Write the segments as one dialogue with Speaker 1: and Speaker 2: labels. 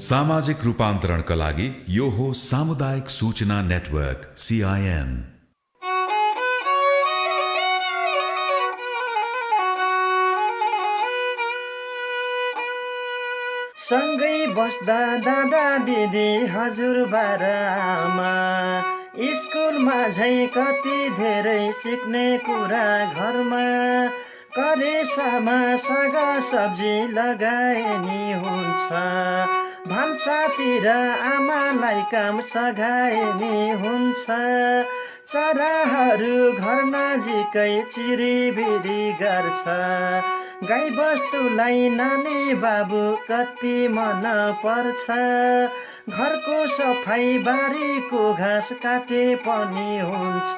Speaker 1: सामाजिक रूपान्तरणका लागि यो हो सामुदायिक सूचना नेटवर्क CIN।
Speaker 2: सँगै बस्दा दादा दिदी हजुरबा र आमा, स्कुलमा झै कति धेरै सिक्ने कुरा घरमा, करेसामा साग सब्जी लगाए नि हुन्छ, भान्सातिर आमालाई काम सघाए नि हुन्छ, चराहरू घर नजिकै चिरिबिरी गर्छ, गाई बस्तुलाई नानी बाबु कति मन पर्छ, घरको सफाई बारीको घाँस काटे पनि हुन्छ,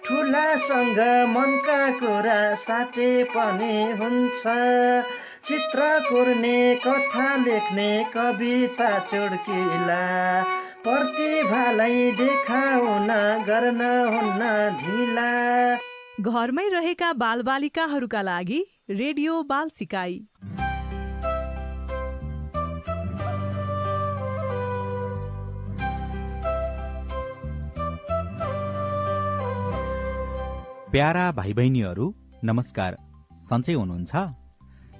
Speaker 2: ठुलासँग मनका कुरा साटे पनि हुन्छ, चित्र कोर्ने कथा लेख्ने कविता चुड्किला, प्रतिभालाई देखाउन गर्न हुन्न ढिला।
Speaker 3: घरमै रहेका बालबालिकाहरूका लागि रेडियो बाल सिकाइ।
Speaker 4: प्यारा भाइ बहिनीहरू नमस्कार, सन्चै हुनुहुन्छ?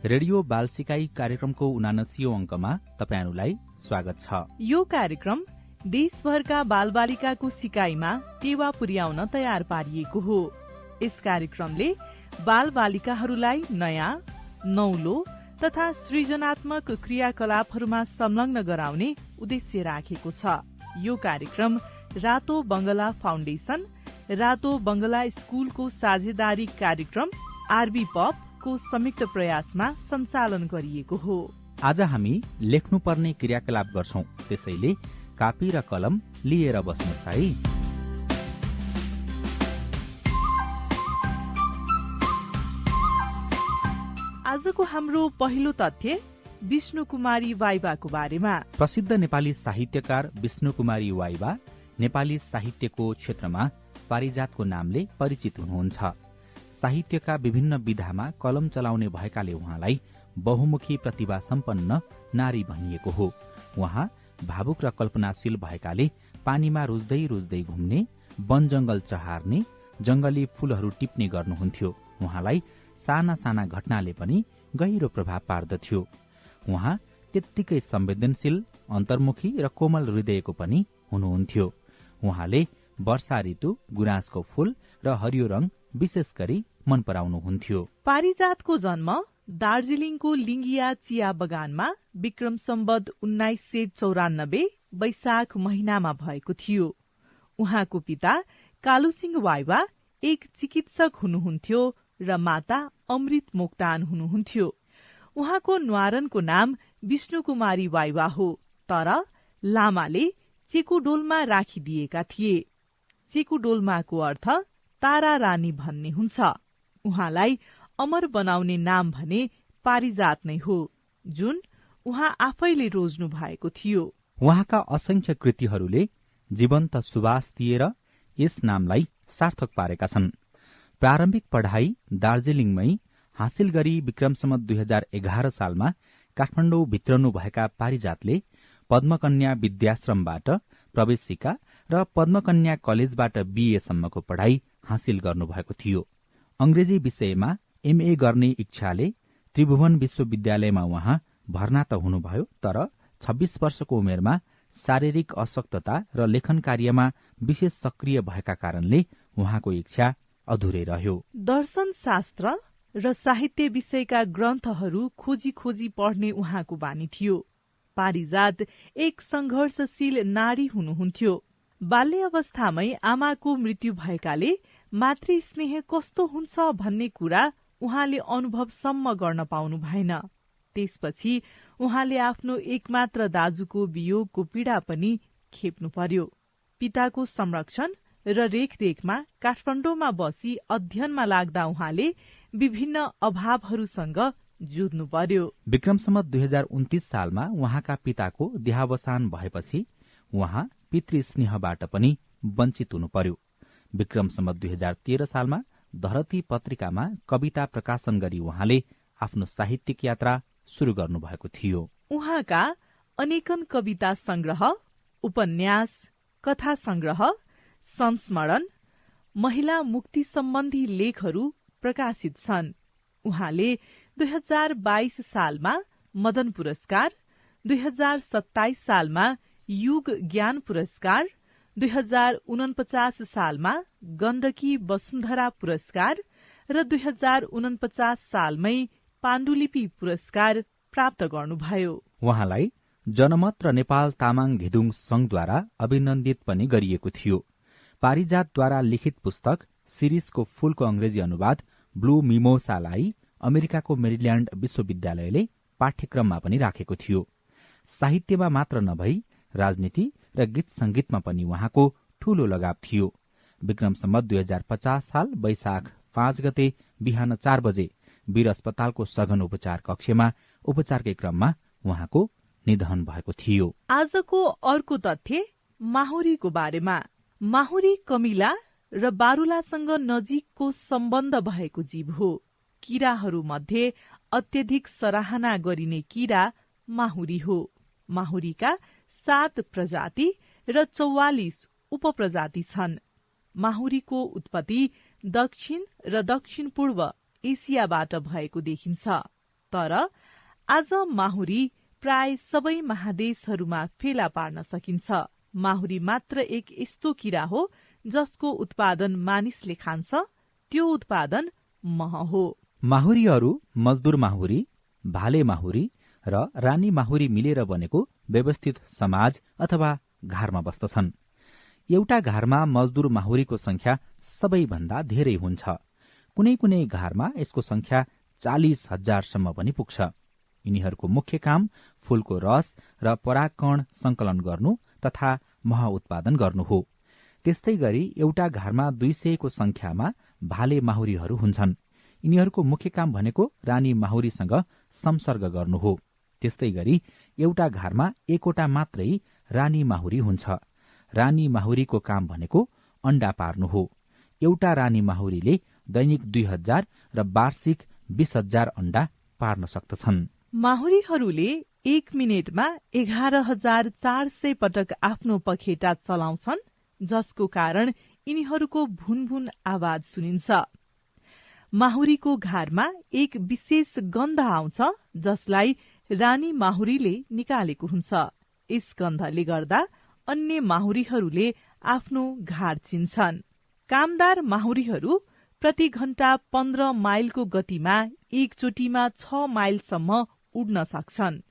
Speaker 4: रेडियो बाल सिकाइ कार्यक्रमको 79औं अङ्कमा तपाईहरूलाई स्वागत छ।
Speaker 3: यो कार्यक्रम देशभरका बालबालिकाको सिकाइमा टेवा पुर्याउन तयार पारिएको हो। यस कार्यक्रमले बालबालिकाहरूलाई नयाँ, नौलो तथा सृजनात्मक क्रियाकलापहरूमा संलग्न गराउने उद्देश्य राखेको छ। यो कार्यक्रम रातो बंगला फाउन्डेशन, रातो बंगला स्कूलको साझेदारी कार्यक्रम आरबी पप को संयुक्त प्रयासमा सञ्चालन गरिएको हो।
Speaker 4: आज हामी लेख्नुपर्ने क्रियाकलाप गर्छौं, त्यसैले कापी र कलम लिएर बस्नुहोस् है।
Speaker 3: आजको हाम्रो पहिलो तथ्य विष्णु कुमारी वाइबाको बारेमा।
Speaker 4: प्रसिद्ध नेपाली साहित्यकार विष्णु कुमारी वाइबा नेपाली साहित्यको क्षेत्रमा पारिजातको नामले परिचित हुनुहुन्छ। साहित्यका विभिन्न विधामा कलम चलाउने भएकाले उहाँलाई बहुमुखी प्रतिभा सम्पन्न नारी भनिएको हो। उहाँ भावुक र कल्पनाशील भएकाले पानीमा रुच्दै रुच्दै घुम्ने, वन जंगल चहार्ने, जंगली फूलहरू टिप्ने गर्नुहुन्थ्यो। उहाँलाई साना साना घटनाले पनि गहिरो प्रभाव पार्दथ्यो। उहाँ त्यत्तिकै संवेदनशील, अन्तर्मुखी र कोमल हृदयको पनि हुनुहुन्थ्यो। उहाँले वर्षा ऋतु, गुराँसको फूल र हरियो रंग विशेष गरी मन पराउनुहुन्थ्यो।
Speaker 3: पारिजातको जन्म दार्जीलिङको लिङ्गिया चिया बगानमा विक्रम सम्वत 1994 वैशाख महिनामा भएको थियो। उहाँको पिता कालुसिंह वाइबा एक चिकित्सक हुनुहुन्थ्यो र माता अमृत मोक्तान हुनुहुन्थ्यो। उहाँको न्वारनको नाम विष्णु कुमारी वाइबा हो, तर लामाले चेकुडोलमा राखिदिएका थिए। चेकुडोलमाको अर्थ तारा रानी भन्ने हुन्छ। उहाँलाई अमर बनाउने नाम भने पारिजात नै हो, जुन उहाँ आफैले रोज्नु भएको थियो।
Speaker 4: उहाँका असंख्य कृतिहरूले जीवन्त सुवास दिएर यस नामलाई सार्थक पारेका छन्। प्रारम्भिक पढाइ दार्जीलिङमै हासिल गरी विक्रम सम्वत 2011 सालमा काठमाडौँ भित्रनुभएका पारिजातले पद्मकन्या विद्याश्रमबाट प्रवेशिका र पद्मकन्या कलेजबाट BA सम्मको पढाइ हासिल गर्नुभएको थियो। अंग्रेजी विषयमा MA गर्ने इच्छाले त्रिभुवन विश्वविद्यालयमा उहाँ भर्ना त हुनुभयो, तर 26 वर्षको उमेरमा शारीरिक अशक्तता र लेखन कार्यमा विशेष सक्रिय भएका कारणले उहाँको इच्छा अधुरै रह्यो।
Speaker 3: दर्शन शास्त्र र साहित्य विषयका ग्रन्थहरू खोजी खोजी पढ्ने उहाँको बानी थियो। पारिजात एक संघर्षशील नारी हुनुहुन्थ्यो। बाल्य अवस्थामै आमाको मृत्यु भएकाले मातृ स्नेह कस्तो हुन्छ भन्ने कुरा उहाँले अनुभवसम्म गर्न पाउनु भएन। त्यसपछि उहाँले आफ्नो एकमात्र दाजुको वियोगको पीड़ा पनि खेप्नु पर्यो। पिताको संरक्षण र रेखदेखमा काठमाडौँमा बसी अध्ययनमा लाग्दा उहाँले विभिन्न अभावहरूसँग जुझ्नु पर्यो।
Speaker 4: विक्रम सम्वत 2029 सालमा उहाँका पिताको देहावसान भएपछि उहाँ पितृस्नेहबाट पनि वञ्चित हुनु पर्यो। विक्रम सम्वत 2013 सालमा धरती पत्रिकामा कविता प्रकाशन गरी उहाँले आफ्नो साहित्यिक यात्रा शुरू गर्नुभएको थियो।
Speaker 3: उहाँका अनेकन कविता संग्रह, उपन्यास, कथा संग्रह, संस्मरण, महिला मुक्ति सम्बन्धी लेखहरू प्रकाशित छन्। उहाँले 2022 सालमा मदन पुरस्कार, 2027 सालमा युग ज्ञान पुरस्कार, 2049 सालमा गण्डकी वसुन्धरा पुरस्कार र 2049 सालमै पाण्डुलिपि पुरस्कार प्राप्त गर्नुभयो।
Speaker 4: उहाँलाई जनमत र नेपाल तामाङ घेदुङ संघद्वारा अभिनन्दित पनि गरिएको थियो। पारिजातद्वारा लिखित पुस्तक सिरिजको फूलको अंग्रेजी अनुवाद ब्लू मिमोसालाई अमेरिकाको मेरील्याण्ड विश्वविद्यालयले पाठ्यक्रममा पनि राखेको थियो। साहित्यमा मात्र नभई राजनीति र गीत संगीतमा पनि उहाँको ठूलो लगाव थियो। विक्रम सम्वत 2050 साल वैशाख 5 गते बिहान 4 बजे वीर अस्पतालको सघन उपचार कक्षमा उपचारकै क्रममा उहाँको निधन भएको थियो।
Speaker 3: आजको अर्को तथ्य माहुरीको बारेमा। माहुरी कमिला र बारुलासँग नजिकको सम्बन्ध भएको जीव हो। किराहरूमध्ये अत्यधिक सराहना गरिने किरा माहुरी हो। माहुरीका 7 प्रजाति र 44 उपप्रजाति छन्। माहुरीको उत्पत्ति दक्षिण र दक्षिण पूर्व एसियाबाट भएको देखिन्छ। तर आज माहुरी प्राय सबै महादेशहरूमा फेला पार्न सकिन्छ। माहुरी मात्र एक यस्तो किरा हो जसको उत्पादन मानिसले खान्छ। त्यो उत्पादन मह हो।
Speaker 4: माहुरीहरू मजदूर माहुरी, भाले माहुरी र रानी माहुरी मिलेर बनेको व्यवस्थित समाज अथवा घारमा बस्दछन्। एउटा घारमा मजदूर माहुरीको संख्या सबैभन्दा धेरै हुन्छ। कुनै कुनै घारमा यसको संख्या 40,000 सम्म पनि पुग्छ। यिनीहरूको मुख्य काम फूलको रस र परागकण संकलन गर्नु तथा मह उत्पादन गर्नु हो। त्यस्तै गरी एउटा घरमा 200 को संख्यामा भाले माहुरीहरू हुन्छन्। यिनीहरूको मुख्य काम भनेको रानी माहुरीसँग संसर्ग गर्नु हो। त्यस्तै गरी एउटा घरमा एकवटा मात्रै रानी माहुरी हुन्छ। रानी माहुरीको काम भनेको अण्डा पार्नु हो। एउटा रानी माहुरीले दैनिक 2000 र वार्षिक 20,000 अण्डा पार्न सक्दछन्।
Speaker 3: माहुरीहरूले 1 मिनेटमा 11,400 पटक आफ्नो पखेटा चलाउँछन्, जसको कारण यिनीहरूको भुनभुन आवाज सुनिन्छ। माहुरीको घारमा एक विशेष गन्ध आउँछ जसलाई रानी माहुरीले निकालेको हुन्छ। यस गन्धले गर्दा अन्य माहुरीहरूले आफ्नो घार चिन्छन्। कामदार माहुरीहरू प्रति घण्टा 15 माइलको गतिमा एकचोटिमा 6 माइलसम्म उड्न सक्छन्।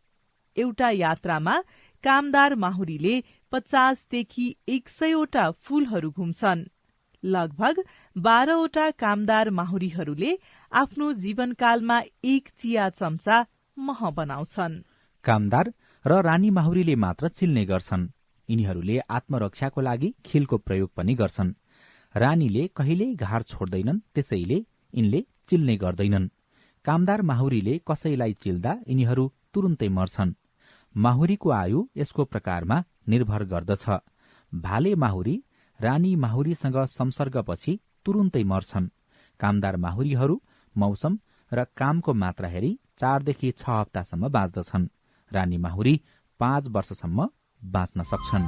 Speaker 3: एउटा यात्रामा कामदार माहुरीले 50 देखि 100 वटा फूलहरू घुम्छन्। लगभग 12 वटा कामदार माहुरीहरूले आफ्नो जीवनकालमा 1 चिया चम्चा मह बनाउँछन्।
Speaker 4: कामदार र रानी माहुरीले मात्र चिल्ने गर्छन्। यिनीहरूले आत्मरक्षाको लागि खीलको प्रयोग पनि गर्छन्। रानीले कहिल्यै घार छोड्दैनन्, त्यसैले यिनले चिल्ने गर्दैनन्। कामदार माहुरीले कसैलाई चिल्दा यिनीहरू तुरुन्तै मर्छन्। माहुरीको आयु यसको प्रकारमा निर्भर गर्दछ। भाले माहुरी रानी माहुरीसँग संसर्गपछि तुरुन्तै मर्छन्। कामदार माहुरीहरू मौसम र कामको मात्रा हेरी 4 देखि 6 हप्तासम्म बाँच्दछन्। रानी माहुरी 5 वर्षसम्म बाँच्न सक्छन्।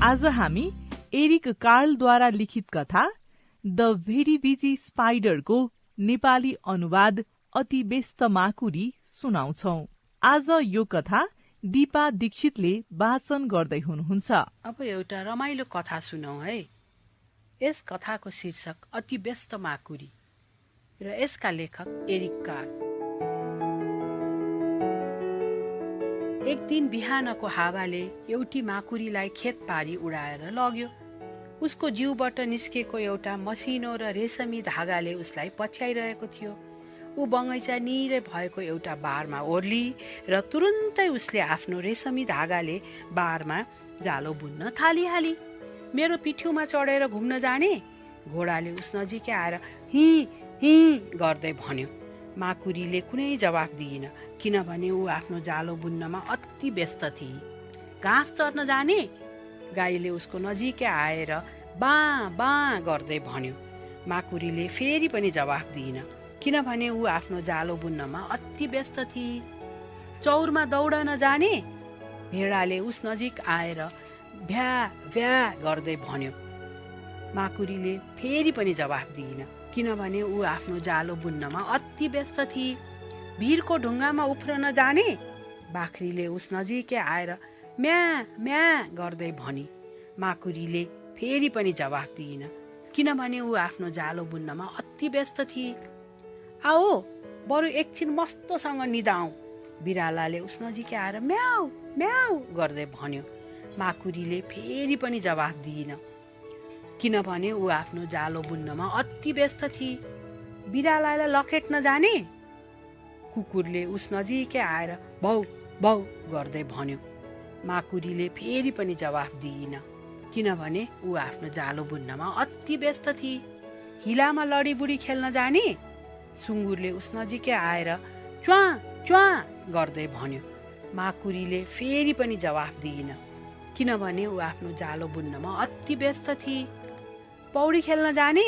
Speaker 3: आज हामी एरिक कार्लद्वारा लिखित कथा द भेरी बिजी स्पाइडरको नेपाली अनुवाद अति व्यस्त माकुरी सुनाउँछौ। आज यो कथा दीपा दीक्षितले वाचन गर्दै हुनुहुन्छ।
Speaker 5: अब एउटा रमाइलो कथा सुनौ है। यस कथाको शीर्षक अति व्यस्त माकुरी र यसका लेखक एरिक कार्ल। एक दिन बिहानको हावाले एउटी माकुरीलाई खेत पारी उडाएर लग्यो। उसको जिउबाट निस्केको एउटा मसिनो र रेशमी धागाले उसलाई पछ्याइरहेको थियो। ऊ बगैँचा निरै भएको एउटा बारमा ओर्ली र तुरुन्तै उसले आफ्नो रेशमी धागाले बारमा जालो बुन्न थालिहाली। मेरो पिठ्यूमा चढेर घुम्न जाने? घोडाले उस नजिकै आएर हि हि गर्दै भन्यो। माकुरीले कुनै जवाफ दिइन, किनभने ऊ आफ्नो जालो बुन्नमा अति व्यस्त थिए। घाँस चर्न जाने? गाईले उसको नजिकै आएर बाँ बाँ गर्दै भन्यो। माकुरीले फेरि पनि जवाफ दिइन, किनभने ऊ आफ्नो जालो बुन्नमा अति व्यस्त थिए। चौरमा दौडन जाने? भेडाले उस नजिक आएर भ्या भ्या गर्दै भन्यो। माकुरीले फेरि पनि जवाफ दिइन, किनभने ऊ आफ्नो जालो बुन्नमा अति व्यस्त थिए। भिरको ढुङ्गामा उफ्रन जाने? बाख्रीले उस नजिकै आएर म्या म्या गर्दै भनी। माकुरीले फेरि पनि जवाफ दिइन, किनभने ऊ आफ्नो जालो बुन्नमा अति व्यस्त थिए। आओ बरु एकछिन मस्तसँग निदाऊ, बिरालाले उस नजिकै आएर म्याउ म्याउ गर्दै भन्यो। माकुरीले फेरि पनि जवाफ दिइन, किनभने ऊ आफ्नो जालो बुन्नमा अति व्यस्त थिए। बिरालालाई लखेट्न जाने? कुकुरले उस नजिकै आएर भौ भौ गर्दै भन्यो। माकुरीले फेरि पनि जवाफ दिइन, किनभने ऊ आफ्नो जालो बुन्नमा अति व्यस्त थिए। हिलामा लडीबुडी खेल्न जाने? सुँगुरले उस नजिकै आएर च्वा च्वा गर्दै भन्यो। माकुरीले फेरि पनि जवाफ दिइन, किनभने ऊ आफ्नो जालो बुन्नमा अति व्यस्त थिए। पौडी खेल्न जाने?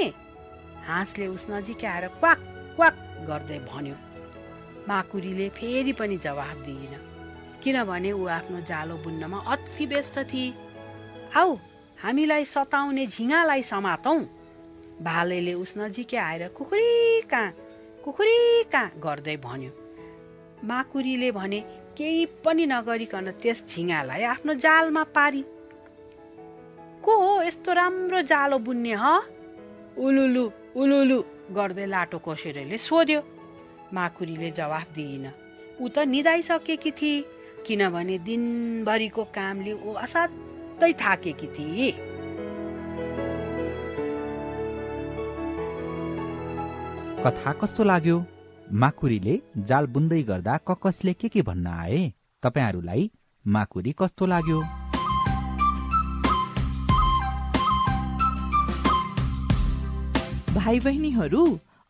Speaker 5: हाँसले उस नजिकै आएर क्वाक क्वाक गर्दै भन्यो। माकुरीले फेरि पनि जवाफ दिइन, किनभने ऊ आफ्नो जालो बुन्नमा अति व्यस्त थिए। आऊ हामीलाई सताउने झिँगालाई समातौं, भालेले उस नजिकै आएर कुखुरी कहाँ गर्दै भन्यो। माकुरीले भने केही पनि नगरिकन त्यस झिँगालाई आफ्नो जालमा पारी। को हो यस्तो राम्रो जालो बुन्ने ह? उलुलु उलुलु गर्दै लाटो कोसेरोले सोध्यो। माकुरीले जवाफ दिइन, ऊ त निदाइसकेकी थिए, किनभने दिनभरिको कामले ऊ असाध्यै थाकेकी थिए।
Speaker 4: कथा कस्तो लाग्यो? माकुरीले जाल बुन्दै गर्दा ककसले के भन्न आए? तपाईहरूलाई माकुरी कस्तो लाग्यो?
Speaker 3: भाइ बहिनीहरू,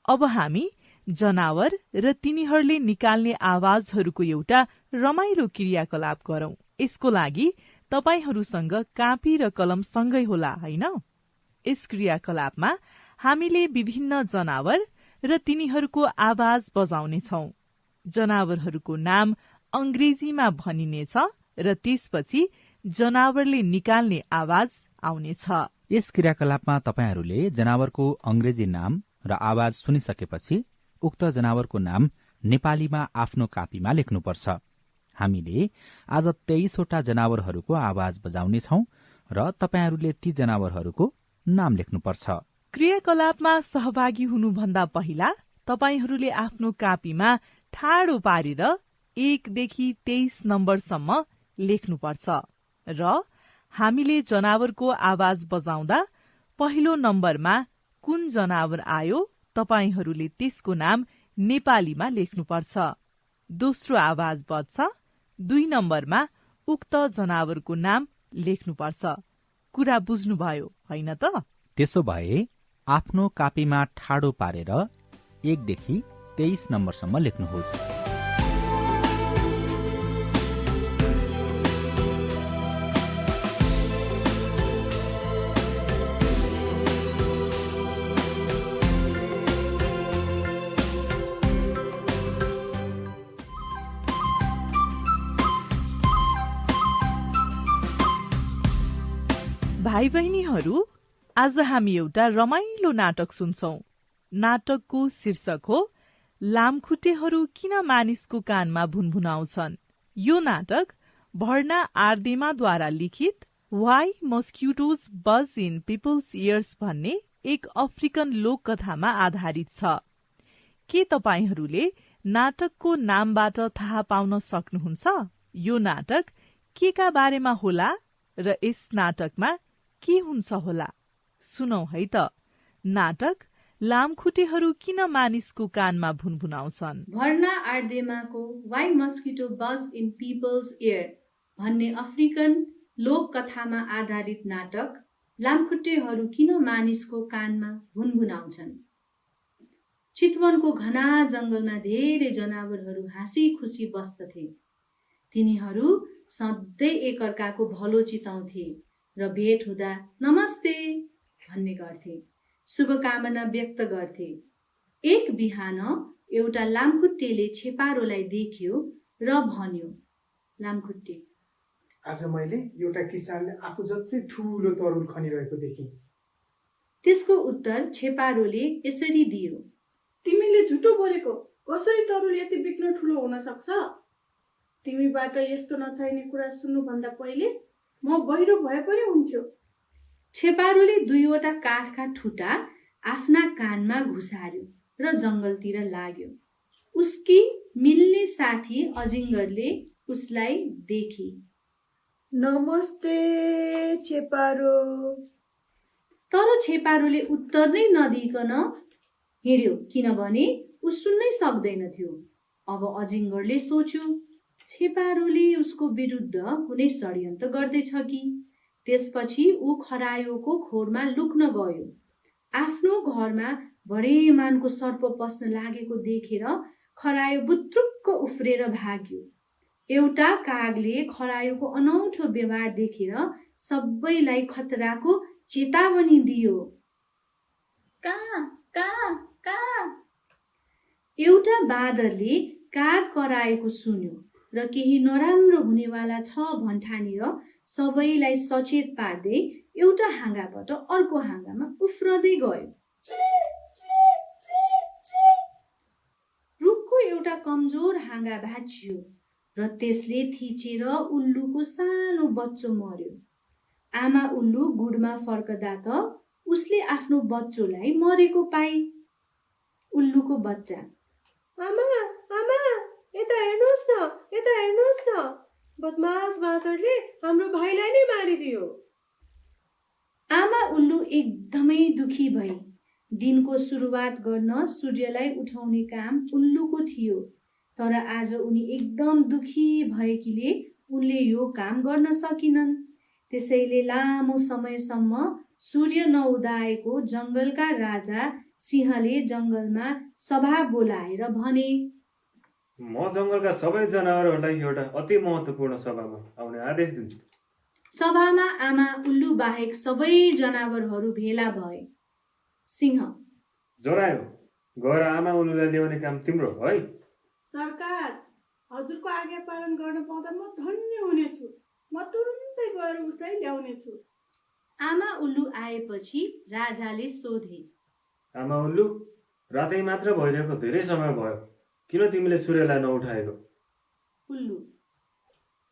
Speaker 3: अब हामी जनावर र तिनीहरूले निकाल्ने आवाजहरूको एउटा रमाइलो क्रियाकलाप गरौं। यसको लागि तपाईहरूसँग कापी र कलम सँगै होला, होइन? यस क्रियाकलापमा हामीले विभिन्न जनावर र तिनीहरूको आवाज बजाउनेछौं। जनावरहरूको नाम अंग्रेजीमा भनिनेछ र त्यसपछि जनावरले निकाल्ने आवाज आउनेछ।
Speaker 4: यस क्रियाकलापमा तपाईहरूले जनावरको अंग्रेजी नाम र आवाज सुनिसकेपछि उक्त जनावरको नाम नेपालीमा आफ्नो कापीमा लेख्नुपर्छ। हामीले आज 23 वटा जनावरहरूको आवाज बजाउनेछौं र तपाईहरूले ती जनावरहरूको नाम लेख्नुपर्छ।
Speaker 3: क्रियाकलापमा सहभागी हुनुभन्दा पहिला तपाईहरूले आफ्नो कापीमा ठाडो पारेर 1 देखि 23 नम्बरसम्म लेख्नुपर्छ र हामीले जनावरको आवाज बजाउँदा पहिलो नम्बरमा कुन जनावर आयो तपाईहरूले त्यसको नाम नेपालीमा लेख्नुपर्छ। दोस्रो आवाज बज्छ, 2 नम्बरमा उक्त जनावरको नाम लेख्नुपर्छ। कुरा बुझ्नुभयो, होइन त?
Speaker 4: त्यसो भए आफ्नो कापीमा ठाडो पारेर 1 देखि 23 नम्बरसम्म लेख्नुहोस्।
Speaker 3: भाइ बहिनीहरू, आज हामी एउटा रमाइलो नाटक सुन्छौं। नाटकको शीर्षक हो लामखुट्टेहरू किन मानिसको कानमा भुनभुनाउँछन्। यो नाटक भर्ना आर्देमाद्वारा लिखित वाइ मस्क्युटोज बज इन पिपल्स इयर्स भन्ने एक अफ्रिकन लोककथामा आधारित छ। के तपाईहरूले नाटकको नामबाट थाहा पाउन सक्नुहुन्छ यो नाटक के का बारेमा होला र यस नाटकमा के हुन्छ होला? सुनौ है त। नाटक लामखुट्टेहरू किन मानिसको कानमा भुनभुनाउँछन्?
Speaker 6: भर्ना आर्देमाको वाइ मस्किटो बज इन पिपल्स एयर भन्ने अफ्रिकन लोककथामा आधारित नाटक लामखुट्टेहरू किन मानिसको कानमा भुनभुनाउँछन्। चितवनको घना जंगलमा धेरै जनावरहरू हाँसी खुसी बस्दथे। तिनीहरू सधैँ एकअर्काको भलो चिताउँथे र भेट हुँदा नमस्ते भन्ने गर्थे, शुभकामना व्यक्त गर्थे। एक बिहान एउटा लामखुट्टेले छेपारोलाई देख्यो र भन्यो, लामखुट्टे,
Speaker 7: आज मैले एउटा किसानले आफू जत्रै ठुलो तरुल खनिरहेको देखेँ।
Speaker 6: त्यसको उत्तर छेपारोले यसरी दियो,
Speaker 8: तिमीले झुटो बोलेको। कसरी तरुल यति बिग्न ठुलो हुन सक्छ? तिमीबाट यस्तो नचाहिने कुरा सुन्नुभन्दा पहिले म बहिरो भए पनि हुन्थ्यो।
Speaker 6: छेपारोले दुईवटा काठका ठुटा आफ्ना कानमा घुसार्यो र जंगलतिर लाग्यो। उसकी मिल्ने साथी अजिङ्गरले उसलाई देखी।
Speaker 9: नमस्ते छेपारो।
Speaker 6: तर छेपारोले उत्तर नै नदिकन हिँड्यो, किनभने ऊ सुन्नै सक्दैनथ्यो। अब अजिङ्गरले सोच्यो, छेपारोले उसको विरुद्ध कुनै षड्यन्त्र गर्दैछ कि। त्यसपछि ऊ खरायोको खोरमा लुक्न गयो। आफ्नो घरमा बडेमानको सर्प पस्न लागेको देखेर खरायो बुत्रुक्क उफ्रेर भाग्यो। एउटा कागले खरायोको अनौठो व्यवहार देखेर सबैलाई खतराको चेतावनी दियो।
Speaker 8: कहाँ कहाँ कहाँ?
Speaker 6: एउटा बाँदरले काग कराएको सुन्यो र केही नराम्रो हुनेवाला छ भन्ठानेर सबैलाई सचेत पार्दै एउटा हाँगाबाट अर्को हाँगामा उफ्रदै गयो। रुखको एउटा कमजोर हाँगा भाँचियो र त्यसले थिचेर उल्लुको सानो बच्चो मर्यो। आमा उल्लु गुडमा फर्कदा त उसले आफ्नो बच्चोलाई मरेको पाई। उल्लुको बच्चा,
Speaker 8: आमा आमा, यता हेर्नुहोस् न, यता हेर्नुहोस् न, बदमास बाँदरले हाम्रो भाइलाई नै मारिदियो।
Speaker 6: आमा उल्लु एकदमै दुखी भई। दिनको सुरुवात गर्न सूर्यलाई उठाउने काम उल्लुको थियो, तर आज उनी एकदम दुखी भएकीले उनले यो काम गर्न सकिनन्। त्यसैले लामो समयसम्म सूर्य नउदाएको जंगलका राजा सिंहले जंगलमा सभा बोलाएर भने,
Speaker 10: म जंगलका सबै जनावरहरूलाई एउटा अति महत्त्वपूर्ण सभामा आउने आदेश दिन्छु।
Speaker 6: सभामा आमा उल्लु बाहेक सबै जनावरहरू भेला भए। सिंह,
Speaker 10: जरायो, गएर आमा उल्लुलाई ल्याउने काम तिम्रो है।
Speaker 8: सरकार, हजुरको आज्ञा पालन गर्न पाउँदा म धन्य हुनेछु। म तुरुन्तै गएर उसलाई ल्याउनेछु।
Speaker 6: आमा उल्लु आएपछि राजाले सोधे,
Speaker 10: आमा उल्लु, रातै मात्र भइरहेको धेरै समय भयो, किन तिमीले सूर्यलाई नउठाएको?
Speaker 6: उल्लु,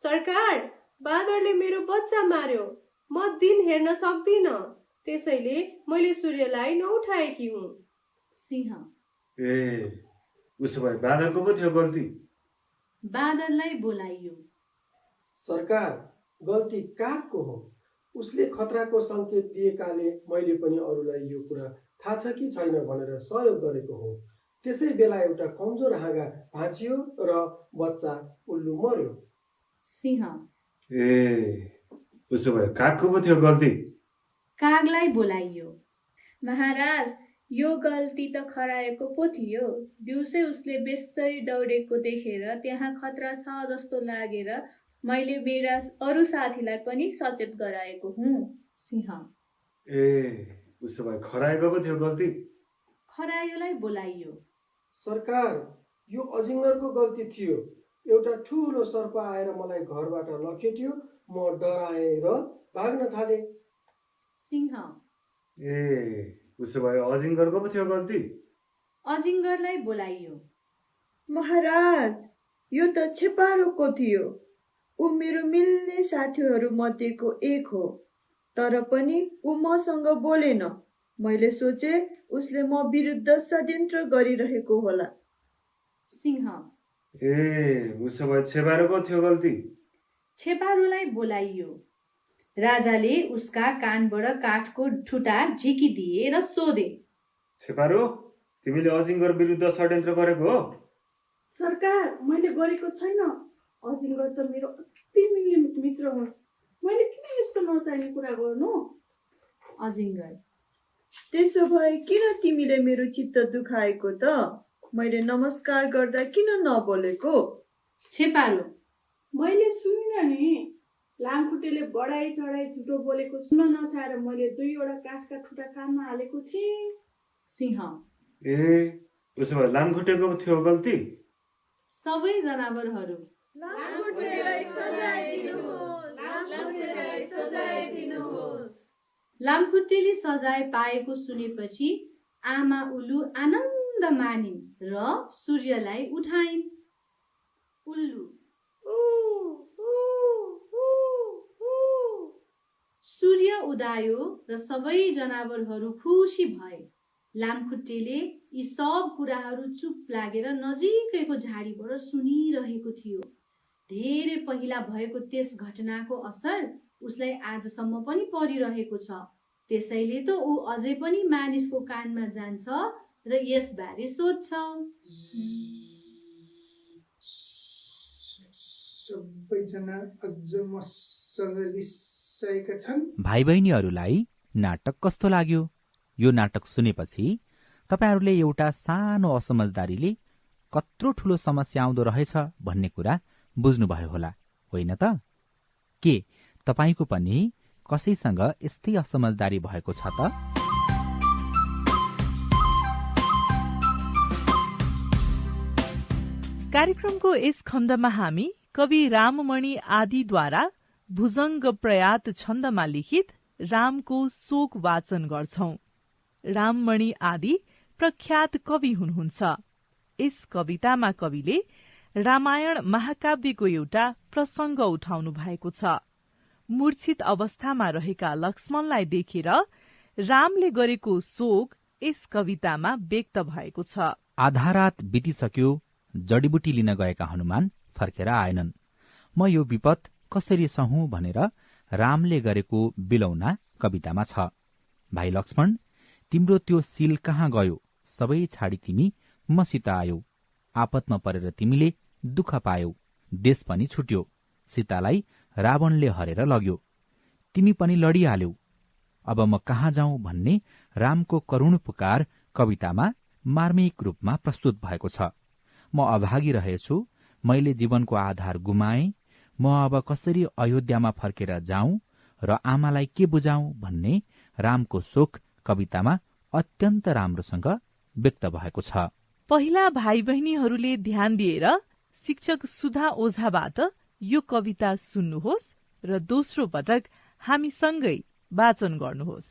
Speaker 8: सरकार, बाँदरले मेरो बच्चा मार्यो। म दिन हेर्न सक्दिन, त्यसैले मैले सूर्यलाई नउठाएकी हुँ।
Speaker 6: सिंह,
Speaker 10: ए, उसो भए बाँदरको पो थियो गल्ती।
Speaker 6: बाँदरलाई बोलाइयो।
Speaker 7: सरकार, गल्ती कागको हो। उसले खतराको संकेत दिएकाले मैले पनि अरूलाई यो कुरा थाहा छ कि छैन भनेर सहयोग गरेको हो। त्यसै बेला एउटा कमजोर हाँगा भाँचियो र बच्चा उल्लु मर्यो।
Speaker 6: सिंह,
Speaker 10: ए, उसो भए कागको पो थियो गल्ती।
Speaker 6: कागलाई बोलाइयो।
Speaker 11: महाराज, यो गल्ती त खरायोको पो थियो। दिउँसै उसले बेसरी दौडेको देखेर त्यहाँ खतरा छ जस्तो लागेर मैले मेरा अरू साथीलाई पनि सचेत गराएको हुँ।
Speaker 6: सिंह,
Speaker 10: ए, उसो भए खरायोको पो थियो गल्ती।
Speaker 6: खरायोलाई बोलाइयो।
Speaker 7: सरकार, यो अजिङ्गरको गल्ती थियो। एउटा ठुलो सर्प आएर मलाई घरबाट लखेट्यो। म डराएर भाग्न थाले।
Speaker 6: सिंह,
Speaker 10: ए, उसो भए अजिङ्गरको पो थियो गल्ती।
Speaker 6: अजिङ्गरलाई बोलाइयो।
Speaker 9: महाराज, यो त छेपारोको थियो। ऊ मेरो मिल्ने साथीहरू मध्येको एक हो, तर पनि ऊ मसँग बोलेन। मैले सोचे उसले म विरुद्ध षड्यन्त्र गरिरहेको होला।
Speaker 6: सिंह,
Speaker 10: ए, उसो भए छेपारोको थियो गल्ती।
Speaker 6: छेपारोलाई बोलाइयो। राजाले उसका कानबाट काठको ठुटा झिकिदिए र सोधे,
Speaker 10: छेपारो, तिमीले अजिङ्गर विरुद्ध षड्यन्त्र गरेको हो?
Speaker 8: सरकार, मैले गरेको छैन। अजिङ्गर त मेरो अति मिल्ने मित्र हुन्। मैले किन यस्तो नचाहिने कुरा गर्नु?
Speaker 6: अजिङ्गर,
Speaker 9: त्यसो भए किन तिमीले मेरो चित्त दुखाएको त? मैले नमस्कार गर्दा किन नबोलेको?
Speaker 6: छेपारो,
Speaker 8: मैले सुनिनँ नि। लामखुट्टेले बढाइ चढाइ झुटो बोलेको सुन्न नचाहेर मैले 2वटा काठका ठुटा कानमा हालेको थिएँ।
Speaker 6: सिंह,
Speaker 10: ए, उसो भए लामखुट्टेको थियो गल्ती?
Speaker 6: सबै जनावरहरू लामखुट्टेले सजाय पाएको सुनेपछि आमा उल्लु आनन्द मानिन् र सूर्यलाई उठाइन्। उल्लु, सूर्य उदायो र सबै जनावरहरू खुसी भए। लामखुट्टेले यी सब कुराहरू चुप लागेर नजिकैको झाडीबाट सुनिरहेको थियो। धेरै पहिला भएको त्यस घटनाको असर उसलाई आजसम्म पनि परिरहेको छ। त्यसैले त ऊ अझै पनि मानिसको कानमा जान्छ र यसबारे सोध्छ।
Speaker 12: सबैजना अझ मसँग रिसाएका छन्।
Speaker 4: भाइ बहिनीहरूलाई नाटक कस्तो लाग्यो? यो नाटक सुनेपछि तपाईहरूले एउटा सानो असमझदारीले कत्रो ठूलो समस्या आउँदो रहेछ भन्ने कुरा बुझ्नुभयो होला, होइन त? के तपाईको पनि कसैसँग यस्तै असमझदारी भएको छ त?
Speaker 3: कार्यक्रमको यस खण्डमा हामी कवि राममणि आदिद्वारा भुजङ्ग प्रयात छन्दमा लिखित रामको शोक वाचन गर्छौं। राममणि आदि प्रख्यात कवि हुनुहुन्छ। यस कवितामा कविले रामायण महाकाव्यको एउटा प्रसंग उठाउनु भएको छ। मूर्छित अवस्थामा रहेका लक्ष्मणलाई देखेर रामले गरेको शोक यस कवितामा व्यक्त भएको छ।
Speaker 4: आधा रात बितिसक्यो, जडीबुटी लिन गएका हनुमान फर्केर आएनन्। म यो विपद कसरी सहूं भनेर रामले गरेको बिलौना कवितामा छ। भाइ लक्ष्मण, तिम्रो त्यो सील कहाँ गयो? सबै छाडी तिमी मसित आयौ। आपतमा परेर तिमीले दुःख पायौ। देश पनि छुट्यो। सीतालाई रावणले हरेर लग्यो। तिमी पनि लडिहाल्यौ। अब म कहाँ जाउँ भन्ने रामको करुण पुकार कवितामा मार्मिक रूपमा प्रस्तुत भएको छ। म अभागी रहेछु, मैले जीवनको आधार गुमाएँ। म अब कसरी अयोध्यामा फर्केर जाउँ र आमालाई के बुझाउँ भन्ने रामको शोक कवितामा अत्यन्त राम्रोसँग व्यक्त भएको छ।
Speaker 3: पहिला भाइ बहिनीहरूले ध्यान दिएर शिक्षक सुधा ओझाबाट यो कविता सुन्नुहोस् र दोस्रो पटक हामीसँगै वाचन गर्नुहोस्।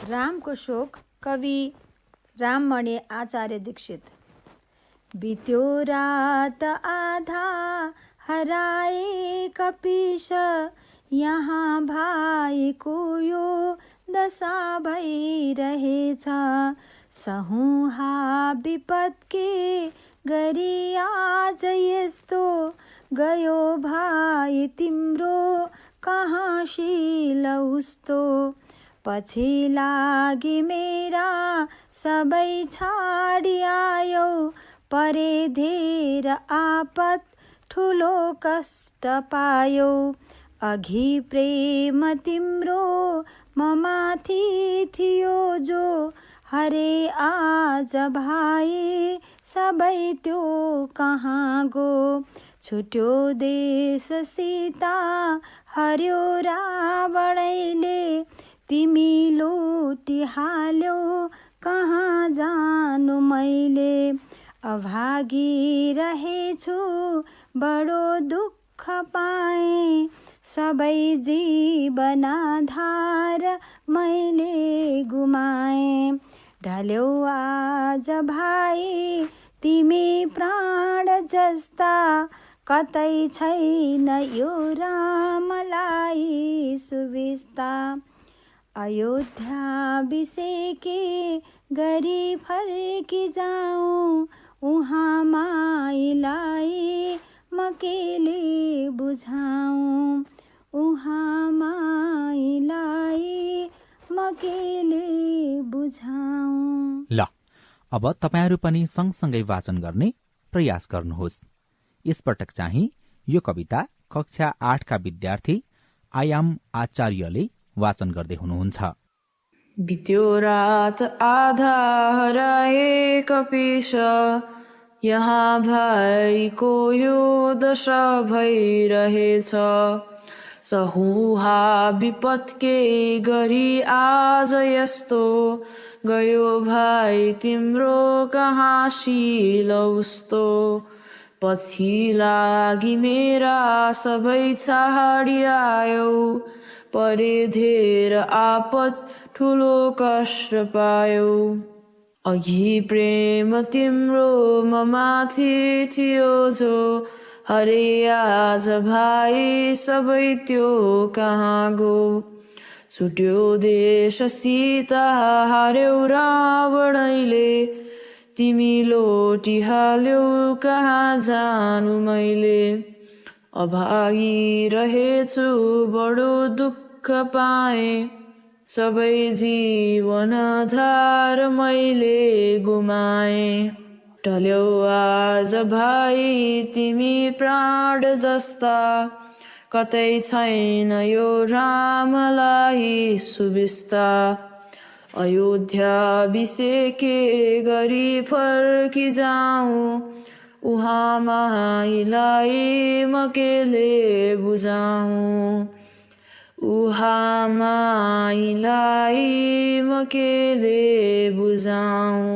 Speaker 13: रामको शोक, कवि राममणि आचार्य दीक्षित। बित्यो रात आधा हराए कपीश, यहाँ भाइको यो दशा भइरहेछ। सहुहा विपद के गरी आज यस्तो, गयो भाइ तिम्रो कहाँ शील उस्तो। पछि लागि मेरा सबै छाडी आयो, परे धेर आपत ठुलो कष्ट पायो। अघि प्रेम तिम्रो म माथि थियो जो, हरे आज भाइ सबै त्यो कहाँ गो। छुट्यो देश सीता हर्यो रावणैले, तिमी लुटी हाल्यो कहाँ जानु मैले। अभागी रहेछु बडो दुःख पाएँ, सबै जीवन आधार मैले गुमाएँ। ढल्यौ आज भाइ तिमी प्राण जस्ता, कतै छैन यो रामलाई सुविस्ता। अयोध्या बिसेकी गरी फर्की जाऊँ, उहाँ माइलाई म केले बुझाऊँ। उहाँ माइलाई म केले बुझाऊँ।
Speaker 4: ल, अब तपाईहरू पनि सँगसँगै वाचन गर्ने प्रयास गर्नुहोस्। यसपटक चाहिँ यो कविता कक्षा 8 का विद्यार्थी आयाम आचार्यले वाचन गर्दै हुनुहुन्छ।
Speaker 14: बित्यो रात आधा हराए कपिस, यहाँ भाइको यो दशा भइरहेछ। सहुहा विपद के गरी आज यस्तो, गयो भाइ तिम्रो कहाँ शील उस्तो। पछि लागि मेरा सबै छाडी आयो, परे धेर आपत ठुलो कष्ट पायो। अघि प्रेम तिम्रो ममाथि थियो जो, हरे आज भाइ सबै त्यो कहाँ गो। छुट्यो देश सीता हार्यौ रावणैले, तिमी लोटिहाल्यौ कहाँ जानु मैले। अभागी रहेछु बडो दुःख पाएँ, सबै जीवन धार मैले गुमाएँ। टल्यौ आज भाइ तिमी प्राण जस्ता, कतै छैन यो रामलाई सुविस्ता। अयोध्या बिसेके गरी फर्की जाऊँ, उहाँ माइलाई म केले बुझाऊँ। उहाँ माइलाई म केले बुझाऊँ।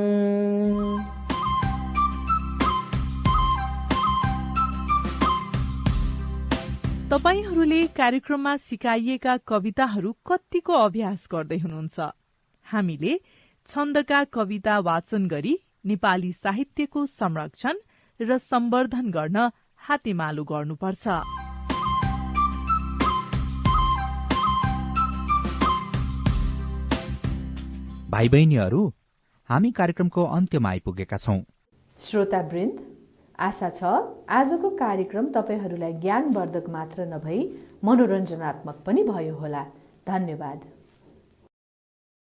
Speaker 3: तपाईहरूले कार्यक्रममा सिकाइएका कविताहरू कतिको अभ्यास गर्दै हुनुहुन्छ? हामीले छन्दका कविता वाचन गरी नेपाली साहित्यको संरक्षण र सम्वर्धन गर्न हातेमालो गर्नुपर्छ।
Speaker 4: भाइ बहिनीहरू, हामी कार्यक्रमको अन्त्यमा आइपुगेका छौं।
Speaker 15: श्रोतावृन्द, आशा छ आजको कार्यक्रम तपाईहरूलाई ज्ञानवर्धक मात्र नभई मनोरञ्जनात्मक पनि भयो होला। धन्यवाद।